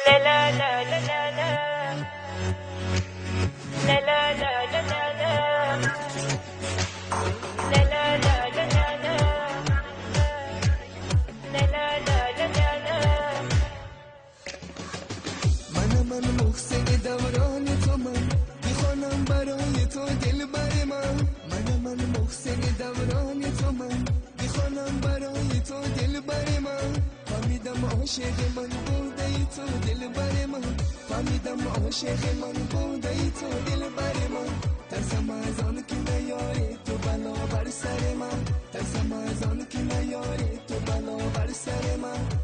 لا لا لا لا لا لا لا لا لا لا لا لا لا لا من محسن دوران تو من میخوانم برای تو دل بر من محسن دوران تو من میخوانم برای تو دل بر من فهمیدم عاشق من بوده ای تو دل بر من فهمیدم عاشق من بوده ای تو دل بر من ترسم از آن که نیاری تو بلا بر سر من ترسم از آن که نیاری تو بلا بر سر من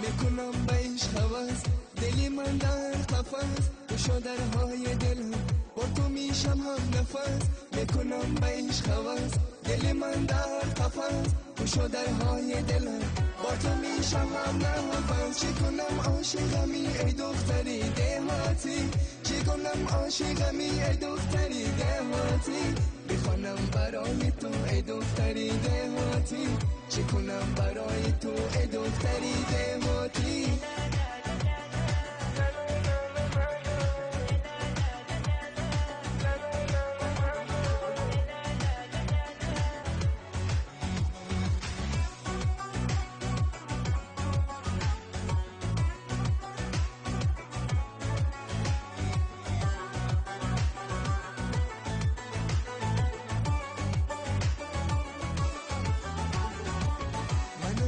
میکنم بهش حواس دلی من در قفس گشا درهای دلم با تو میشم هم نفس میکنم بهش حواس دلی من در قفس گشا درهای دلم با تو میشم هم نفس چی کنم عاشقمی ای دختری دهاتی چی کنم عاشقمی ای دختری دهاتی بخوانم برای تو ای دختری دهاتی چی کنم برای تو ای دختری دهاتی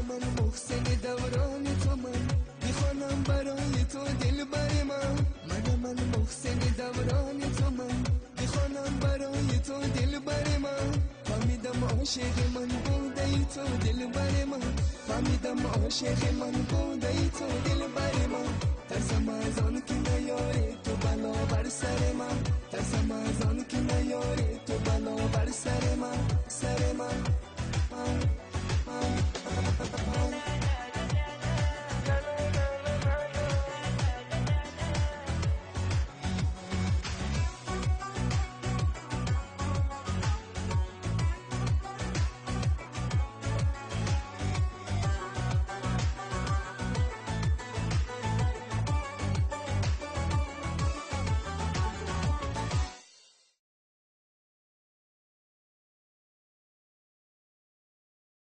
من محسن دوران تو من میخوانم برای تو دل بر من محسن دوران تو من میخوانم برای تو دل بر من فهمیدم عاشق من بوده ای تو دل بر من فهمیدم عاشق من بوده ای تو